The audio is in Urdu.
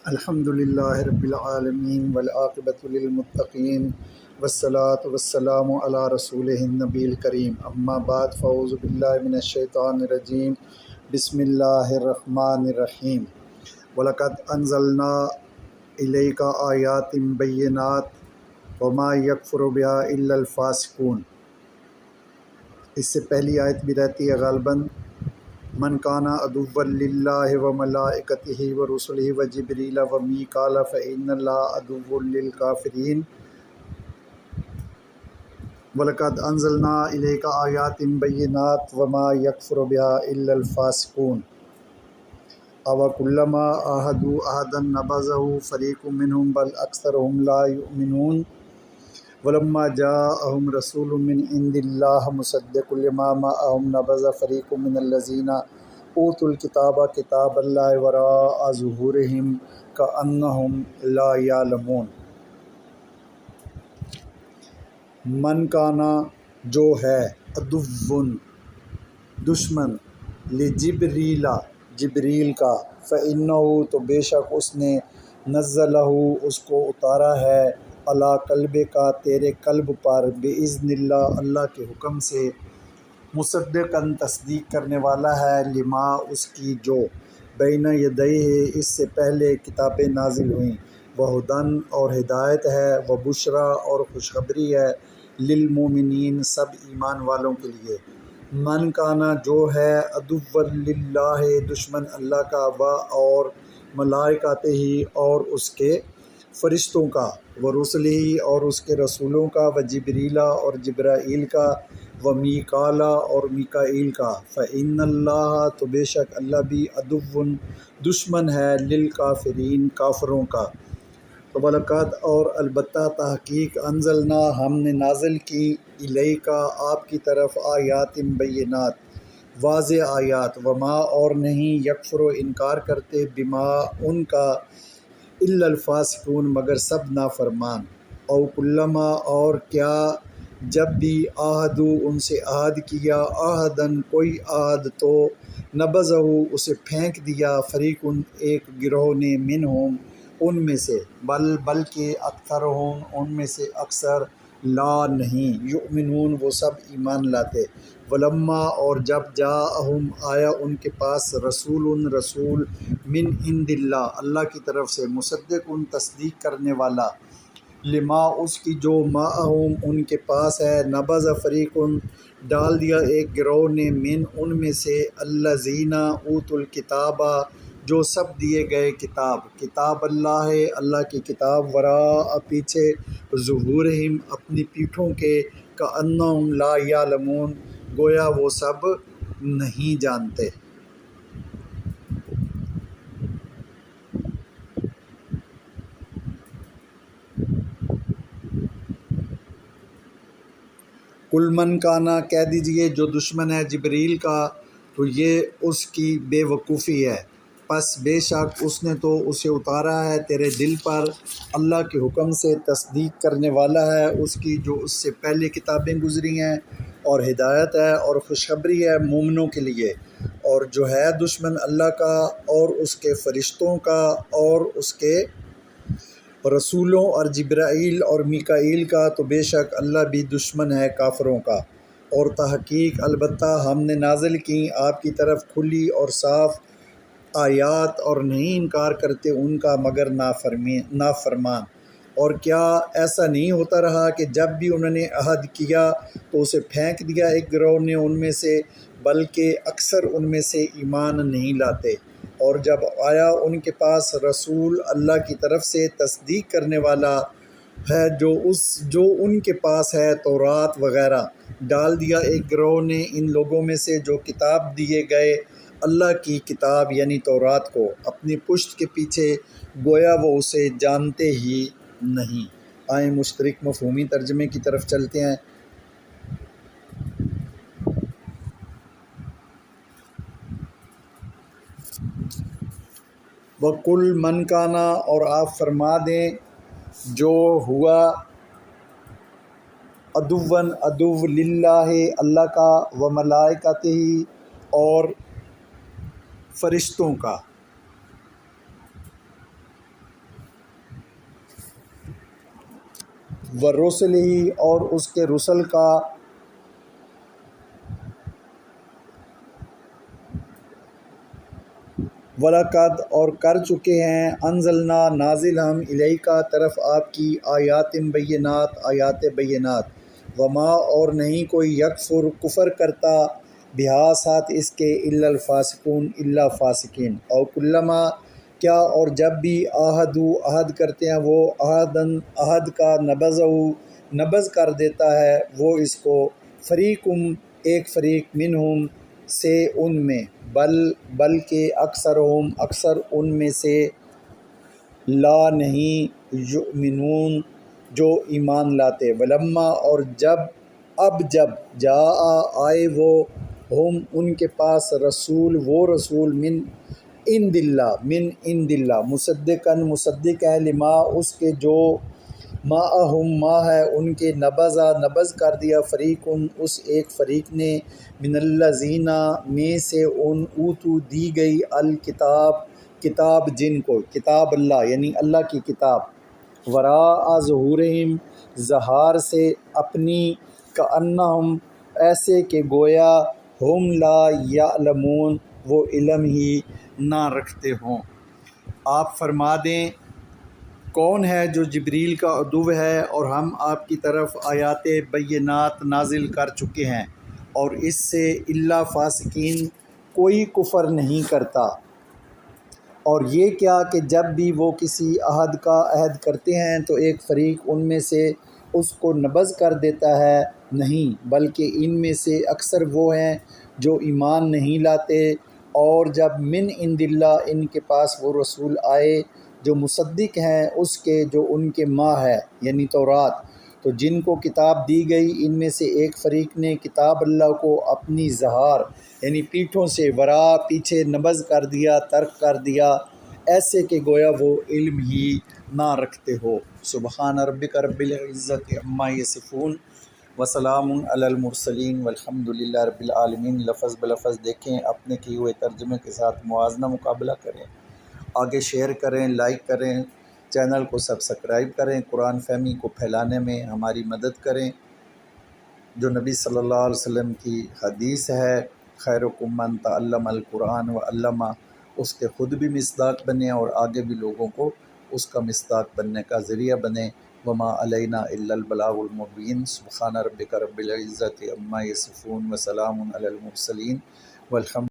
الحمدللہ رب العالمین والعاقبۃ للمتقین والصلاة والسلام علی رسولہ النبی الکریم اما بعد فاعوذ باللہ من الشیطان الرجیم بسم اللہ الرحمن الرحیم وَلَقَدْ أَنزَلْنَا إِلَيْكَ آیَاتٍ بَيِّنَاتٍ وَمَا يَكْفُرُ بِهَا إِلَّا الْفَاسِقُونَ۔ اس سے پہلی آیت بھی رہتی ہے غالباً من کانا عدوا للہ وملائکتہ ورسلہ وجبریل ومیکال فإن اللہ عدو للکافرین۔ وَلَقَدْ أَنزَلْنَا إِلَيْكَ آیَاتٍ بَيِّنَاتٍ وَمَا يَكْفُرُ بِهَا إِلَّا الْفَاسِقُونَ۔ أَوَكُلَّمَا عَاهَدُوا عَهْدًا نَبَذَهُ فَرِيقٌ مِّنْهُمْ بَلْ أَكْثَرُهُمْ لَا يُؤْمِنُونَ وَلَمَّا جَاءَهُمْ رَسُولٌ مِّنْ عِندِ اللَّهِ مُصَدِّقٌ لِّمَا مَعَهُمْ نَبَذَ فَرِيقٌ مِّنَ الَّذِينَ أُوتُوا الْكِتَابَ كِتَابَ اللَّهِ وَرَاءَ ظُهُورِهِمْ كَأَنَّهُمْ لَا يَعْلَمُونَ۔ من کانا جو ہے عدوٌ دشمن لجبریل جبریل کا فإنہ تو بے شک اس نے نزلہ اس کو اتارا ہے علی قلب کا تیرے قلب پر بإذن اللہ اللہ کے حکم سے مصدقاً تصدیق کرنے والا ہے لما اس کی جو بین یدیہ اس سے پہلے کتابیں نازل ہوئیں وہدن اور ہدایت ہے وبشریٰ اور خوشخبری ہے للمومنین سب ایمان والوں کے لیے۔ من کانا جو ہے عدو للہ دشمن اللہ کا اور ملائکتہ اور اس کے فرشتوں کا ورسلہ اور اس کے رسولوں کا وجبریل اور جبرائیل کا ومیکالا اور میکائیل کا فإن اللہ تو بے شک اللہ بھی عدو دشمن ہے للکافرین کافروں کا۔ وَلَقَدْ اور البتہ تحقیق انزلنا ہم نے نازل کی الیک آپ کی طرف آیات بینات واضح آیات وما اور نہیں یکفر انکار کرتے بما ان کا الا الفاسقون مگر سب نافرمان۔ او کلما اور کیا جب بھی عہدوا ان سے عہد کیا عہدن کوئی عہد تو نبذہ اسے پھینک دیا فریقن ایک گروہ نے منہم ان میں سے بلکہ اکثرہم ان میں سے اکثر لا نہیں یؤمنون وہ سب ایمان لاتے۔ ولما اور جب جاءہم آیا ان کے پاس رسول من عند اللہ اللہ کی طرف سے مصدق تصدیق کرنے والا لما اس کی جو معہم ان کے پاس ہے نبذ فریقن ڈال دیا ایک گروہ نے من ان میں سے الذین اوتوا الکتاب جو سب دیے گئے کتاب اللہ اللہ کی کتاب وراء پیچھے ظہورہم اپنی پیٹھوں کے کأنہم لا یعلمون گویا وہ سب نہیں جانتے۔ کل من کانا کہہ دیجئے جو دشمن ہے جبریل کا تو یہ اس کی بے وقوفی ہے پس بے شک اس نے تو اسے اتارا ہے تیرے دل پر اللہ کے حکم سے تصدیق کرنے والا ہے اس کی جو اس سے پہلے کتابیں گزری ہیں اور ہدایت ہے اور خوشخبری ہے مومنوں کے لیے۔ اور جو ہے دشمن اللہ کا اور اس کے فرشتوں کا اور اس کے رسولوں اور جبرائیل اور میکائیل کا تو بے شک اللہ بھی دشمن ہے کافروں کا۔ اور تحقیق البتہ ہم نے نازل کی آپ کی طرف کھلی اور صاف آیات اور نہیں انکار کرتے ان کا مگر نافرمان۔ اور کیا ایسا نہیں ہوتا رہا کہ جب بھی انہوں نے عہد کیا تو اسے پھینک دیا ایک گروہ نے ان میں سے بلکہ اکثر ان میں سے ایمان نہیں لاتے۔ اور جب آیا ان کے پاس رسول اللہ کی طرف سے تصدیق کرنے والا ہے جو ان کے پاس ہے تورات وغیرہ ڈال دیا ایک گروہ نے ان لوگوں میں سے جو کتاب دیے گئے اللہ کی کتاب یعنی تورات کو اپنی پشت کے پیچھے گویا وہ اسے جانتے ہی نہیں۔ آئیں مشترک مفہومی ترجمے کی طرف چلتے ہیں۔ وَقُلْ من کانا اور آپ فرما دیں جو ہوا عدو للہ اللہ کا وملائکتہ اور فرشتوں کا ورسلہ اور اس کے رسل کا، وَلَقَدْ اور کر چکے ہیں، انزلنا نازل ہم، الیکا طرف آپ کی، آیات بینات آیات بینات، وما اور نہیں کوئی یکفر کفر کرتا، بہا ساتھ اس کے، الا الفاسقون الا فاسقین، اور کلما کیا اور جب بھی عہدوا عہد کرتے ہیں وہ، عہد کا نبذ کر دیتا ہے وہ اس کو، فریقم ایک فریق، منہم سے ان میں، بلکہ اکثرہم اکثر ان میں سے، لا نہیں، یؤمنون جو ایمان لاتے، ولما اور جب جاء آئے وہ، ہم ان کے پاس، رسول وہ رسول، من عند اللہ مصدقاً مصدق ہے، لما اس کے جو، ما ہے ان کے، نبذ کر دیا، فریق اس ایک فریق نے، من الذین میں سے ان، اوتو دی گئی، کتاب جن کو، کتاب اللہ یعنی اللہ کی کتاب، وراء ظہورہم ظہار سے اپنی، کأنہم ایسے کہ گویا، ہم لا یعلمون وہ علم ہی نہ رکھتے ہوں۔ آپ فرما دیں کون ہے جو جبریل کا عدو ہے، اور ہم آپ کی طرف آیات بینات نازل کر چکے ہیں، اور اس سے الا فاسقین کوئی کفر نہیں کرتا۔ اور یہ کیا کہ جب بھی وہ کسی عہد کرتے ہیں تو ایک فریق ان میں سے اس کو نبذ کر دیتا ہے، نہیں بلکہ ان میں سے اکثر وہ ہیں جو ایمان نہیں لاتے، اور جب من عند اللہ ان کے پاس وہ رسول آئے جو مصدق ہیں اس کے جو ان کے ماں ہے یعنی تورات، تو جن کو کتاب دی گئی ان میں سے ایک فریق نے کتاب اللہ کو اپنی ظہار یعنی پیٹھوں سے، ورا پیچھے، نبذ کر دیا، ترک کر دیا، ایسے کہ گویا وہ علم ہی نہ رکھتے ہو۔ سبحان ربک رب العزت عما یصفون وسلام علی المرسلین والحمد للہ رب العالمین۔ لفظ بلفظ دیکھیں، اپنے کیے ہوئے ترجمے کے ساتھ موازنہ مقابلہ کریں، آگے شیئر کریں، لائک کریں، چینل کو سبسکرائب کریں، قرآن فہمی کو پھیلانے میں ہماری مدد کریں۔ جو نبی صلی اللہ علیہ وسلم کی حدیث ہے، خیرکم من تعلم القرآن وعلمہ، اس کے خود بھی مصداق بنیں اور آگے بھی لوگوں کو اس کا مصداق بننے کا ذریعہ بنیں۔ وما علینا الا البلاغ المبین۔ سبحان ربک رب العزت عما یصفون وسلام علی المرسلین والحمد